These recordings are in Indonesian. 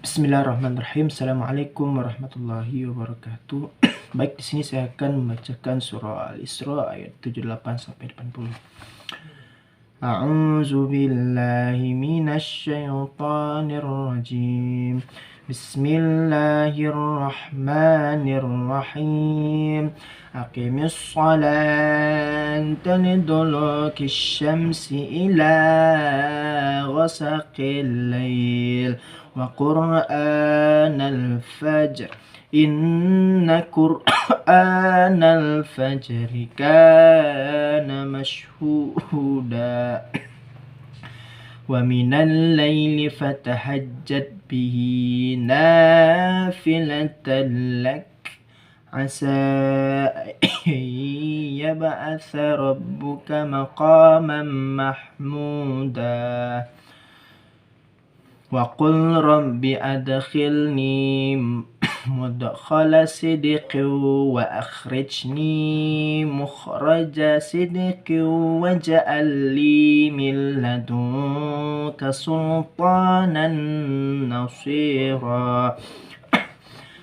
Bismillahirrahmanirrahim. Assalamualaikum warahmatullahi wabarakatuh. Baik, di sini saya akan membacakan surah Al-Isra ayat 78 sampai 80. A'udzu billahi minasy syaithanir rajim. Bismillahirrahmanirrahim. Aqimis salata liduluki syamsi ila ghasaqil lail wa qur'anal fajr. Inna qur'anal fajri kana mashhuda. Wa minal laili fatahajjad bihi nafilatan lak asa yab'atha rabbuka maqaman mahmuda. Wa qul rabbi adkhilni mudkhala sidqin wa akhrijni mukhraja sidqin waj'al li min ladunka sultanan nasira.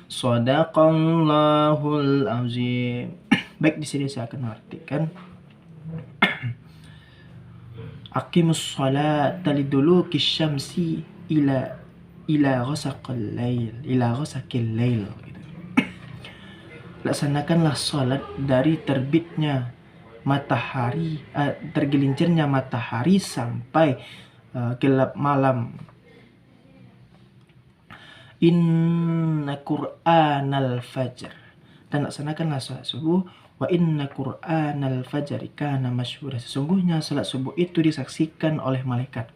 Shadaqallahul azim. Baik, di sini saya akan mengartikan Aqimus salata liduluki syamsi ila ghasaqil lail gitu. Laksanakanlah salat dari terbitnya matahari, tergelincirnya matahari sampai gelap malam. Inna qur'anal fajr, dan laksanakanlah salat subuh. Wa inna qur'anal fajri kana masyhura, sesungguhnya salat subuh itu disaksikan oleh malaikat.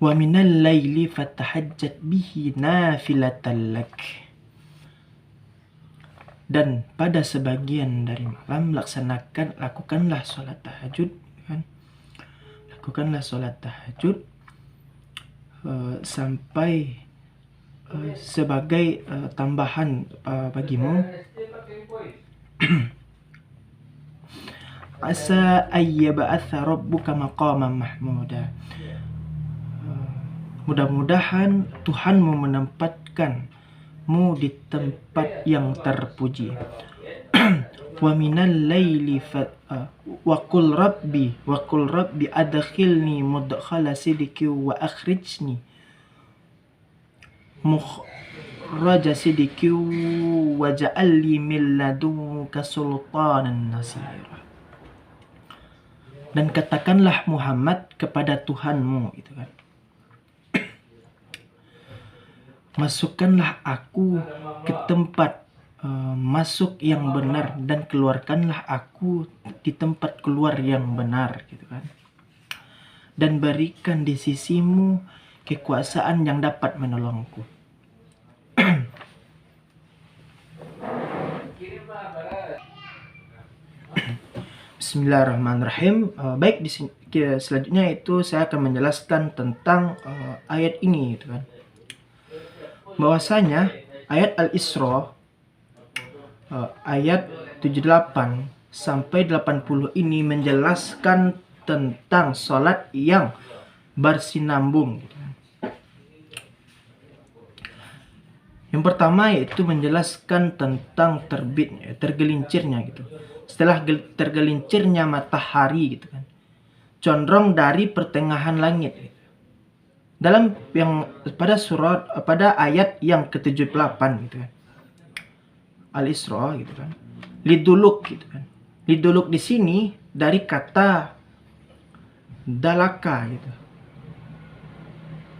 Wa minal laili fatahajjat bihi nafilatan lak, dan pada sebagian dari malam lakukanlah salat tahajud, kan? Lakukanlah salat tahajud sampai sebagai tambahan bagimu. Asa ayyab'atha rabbuka maqaman mahmuda, mudah-mudahan Tuhanmu menempatkanmu di tempat yang terpuji. Wa minal laili wa qul rabbi adkhilni mudkhala sidqin wa akhrijni mukhraja sidqin waj'al li min ladunka sultanan nasira. Dan katakanlah Muhammad kepada Tuhanmu, gitu kan, masukkanlah aku ke tempat masuk yang benar, dan keluarkanlah aku di tempat keluar yang benar, gitu kan. Dan berikan di sisimu kekuasaan yang dapat menolongku. Bismillahirrahmanirrahim. Baik, di sini selanjutnya itu saya akan menjelaskan tentang ayat ini, gitu kan. Bahwasanya ayat Al-Isra ayat 78 sampai 80 ini menjelaskan tentang salat yang bersinambung, gitu. Yang pertama yaitu menjelaskan tentang terbitnya, tergelincirnya, gitu. Setelah tergelincirnya matahari, gitu kan, condong dari pertengahan langit, gitu. Dalam yang pada ayat yang ke-78, gitu kan, Al-Isra, gitu kan, liduluk, gitu kan. Liduluk di sini dari kata dalaka, gitu.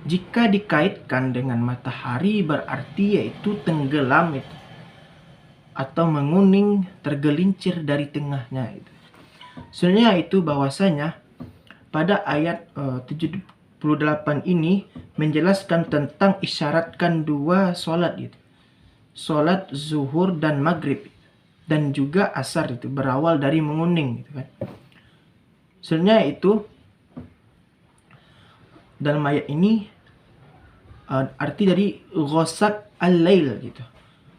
Jika dikaitkan dengan matahari berarti yaitu tenggelam, itu, atau menguning, tergelincir dari tengahnya, itu. Sebenarnya itu bahwasanya pada ayat 78 ini menjelaskan tentang isyaratkan dua sholat, gitu. Sholat zuhur dan maghrib, dan juga asar, itu berawal dari menguning, gitu kan. Sebenarnya itu dalam ayat ini arti dari ghasaq al-lail, gitu.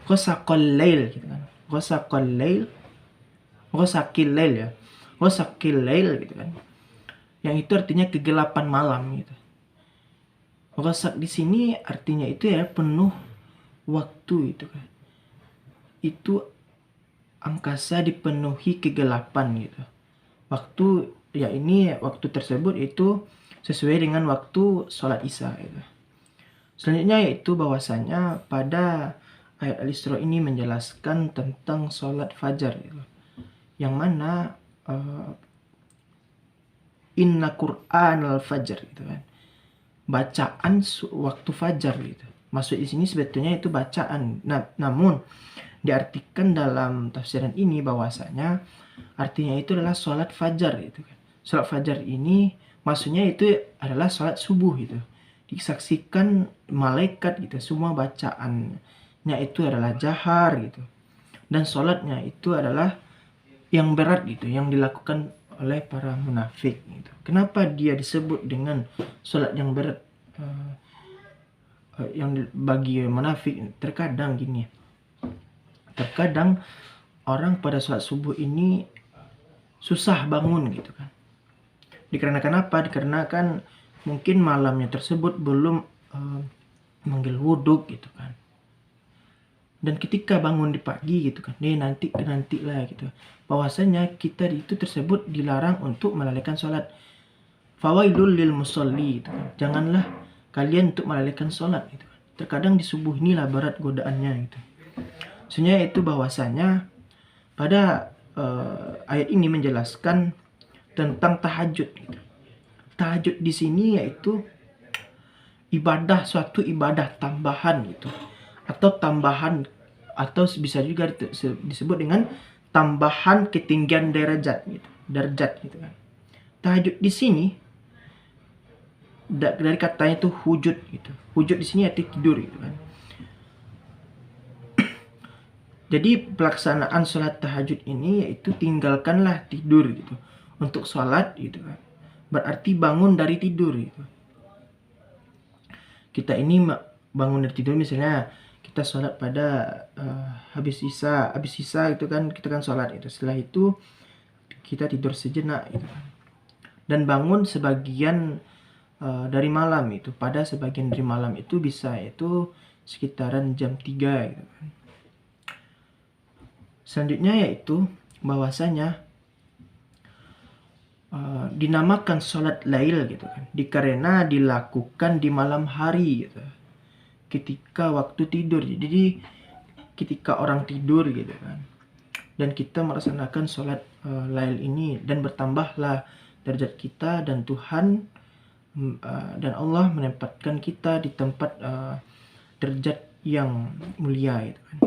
Ghasaqal lail, gitu kan. Ghasaqal lail, ghasaqil lail, ya. Ghasaqil lail, gitu kan. Yang itu artinya kegelapan malam, gitu. Ghasak di sini artinya itu ya penuh waktu itu kan. Itu angkasa dipenuhi kegelapan gitu. Waktu ya ini waktu tersebut itu sesuai dengan waktu sholat Isya gitu. Selanjutnya yaitu bahwasanya pada ayat Al-Isra ini menjelaskan tentang sholat fajar gitu. Yang mana inna Qur'an al-fajr gitu kan. Bacaan waktu fajar gitu. Maksud di sini sebetulnya itu bacaan. Namun diartikan dalam tafsiran ini bahwasanya artinya itu adalah sholat fajar gitu kan. Sholat fajar ini maksudnya itu adalah sholat subuh gitu. Disaksikan malaikat gitu. Semua bacaannya itu adalah jahar gitu. Dan sholatnya itu adalah yang berat gitu, yang dilakukan oleh para munafik gitu. Kenapa dia disebut dengan sholat yang berat? Yang bagi munafik terkadang gini, terkadang orang pada sholat subuh ini susah bangun gitu kan. Dikarenakan apa? Dikarenakan mungkin malamnya tersebut belum manggil wudhu gitu kan. Dan ketika bangun di pagi gitu kan, nanti lah gitu. Bahwasanya kita itu tersebut dilarang untuk melalaikan sholat. Fawailul lil musolli gitu kan. Janganlah kalian untuk melalaikan sholat gitu kan. Terkadang di subuh inilah berat godaannya gitu. Sebenarnya itu bahwasanya pada ayat ini menjelaskan tentang tahajud gitu. Tahajud di sini yaitu ibadah, suatu ibadah tambahan gitu, atau tambahan, atau bisa juga disebut dengan tambahan ketinggian derajat gitu kan. Tahajud di sini dari katanya itu hujud gitu. Hujud di sini arti tidur gitu kan. Jadi pelaksanaan sholat tahajud ini yaitu tinggalkanlah tidur gitu untuk sholat gitu kan. Berarti bangun dari tidur gitu. Kita ini bangun dari tidur, misalnya kita sholat pada habis isya itu kan kita kan sholat itu. Setelah itu kita tidur sejenak gitu kan. Dan bangun sebagian dari malam itu. Pada sebagian dari malam itu bisa itu sekitaran jam 3 gitu kan. Selanjutnya yaitu bahwasanya dinamakan sholat lail gitu kan, dikarena dilakukan di malam hari gitu, ketika waktu tidur. Jadi ketika orang tidur gitu kan, dan kita melaksanakan sholat lail ini, dan bertambahlah derajat kita, dan Tuhan dan Allah menempatkan kita di tempat derajat yang mulia gitu kan.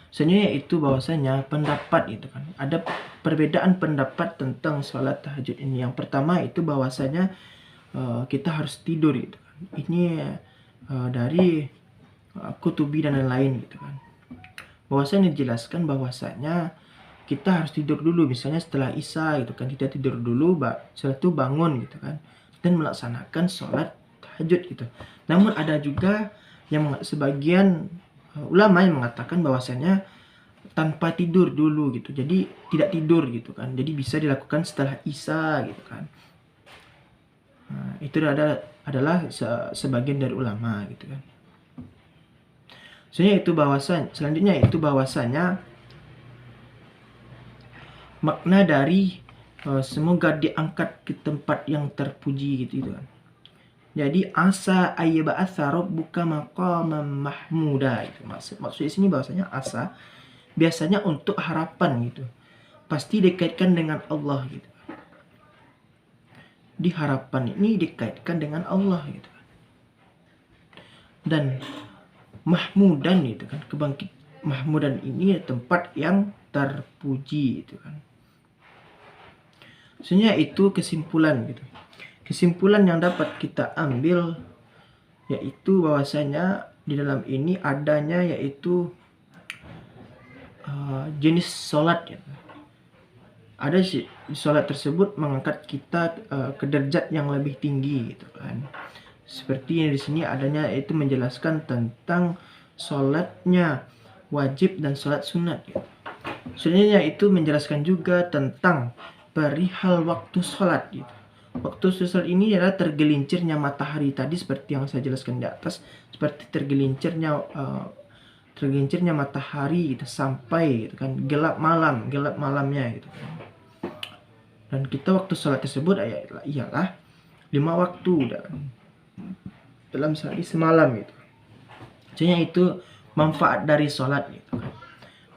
Sebenarnya itu bahwasanya pendapat itu kan, ada perbedaan pendapat tentang sholat tahajud ini. Yang pertama itu bahwasanya kita harus tidur gitu kan. Ini dari Kutubi dan lain-lain gitu kan. Bahwasanya dijelaskan bahwasanya kita harus tidur dulu, misalnya setelah isya gitu kan, kita tidur dulu, setelah itu bangun gitu kan, dan melaksanakan sholat tahajud gitu. Namun ada juga yang sebagian ulama yang mengatakan bahwasanya tanpa tidur dulu gitu, jadi tidak tidur gitu kan, jadi bisa dilakukan setelah isya gitu kan. Itu adalah sebagian dari ulama gitu kan. Selanjutnya itu bahwasanya makna dari semoga diangkat ke tempat yang terpuji gitu kan. Jadi asa ayyaba'atsa rabbuka maqaman mahmuda itu maksudnya sini bahwasanya asa biasanya untuk harapan gitu. Pasti dikaitkan dengan Allah gitu. Di harapan ini dikaitkan dengan Allah gitu. Dan mahmudan itu kan, mahmudan ini tempat yang terpuji itu kan. Sebenarnya itu kesimpulan gitu. Kesimpulan yang dapat kita ambil yaitu bahwasanya di dalam ini adanya yaitu jenis sholat gitu. Ada sholat tersebut mengangkat kita ke derajat yang lebih tinggi gitu kan. Seperti yang di sini adanya yaitu menjelaskan tentang sholatnya wajib dan sholat sunat gitu. Sebenarnya itu menjelaskan juga tentang perihal waktu sholat gitu. Waktu sholat ini adalah tergelincirnya matahari tadi seperti yang saya jelaskan di atas, seperti tergelincirnya matahari gitu sampai gitu kan gelap malamnya gitu kan. Dan kita waktu sholat tersebut ialah 5 waktu dalam sehari semalam gitu. Maksudnya itu manfaat dari sholat gitu kan.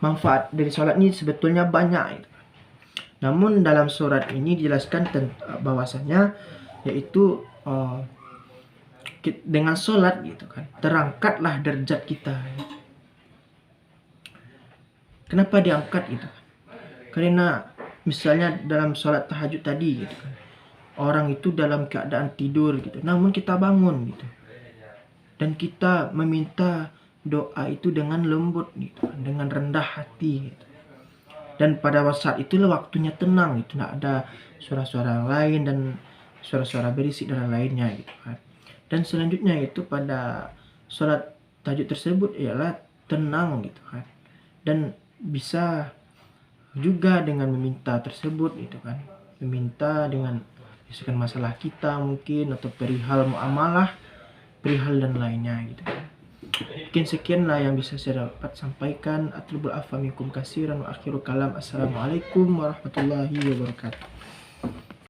Manfaat dari sholat ini sebetulnya banyak gitu. Namun dalam surat ini dijelaskan bahwasanya yaitu dengan sholat gitu kan terangkatlah derajat kita. Kenapa diangkat gitu? Karena misalnya dalam sholat tahajud tadi gitu kan, orang itu dalam keadaan tidur gitu, namun kita bangun gitu, dan kita meminta doa itu dengan lembut gitu kan, dengan rendah hati gitu. Dan pada saat itulah waktunya tenang, itu tidak ada suara-suara lain dan suara-suara berisik dan lainnya gitu kan. Dan selanjutnya itu pada sholat tahajud tersebut ialah tenang gitu kan, dan bisa juga dengan meminta tersebut gitu kan, meminta dengan misalkan masalah kita mungkin atau perihal muamalah, perihal dan lainnya gitu kan. Mungkin sekianlah yang bisa saya dapat sampaikan. Atlubul afa minkum kasiran wa akhiru kalam. Assalamualaikum warahmatullahi wabarakatuh.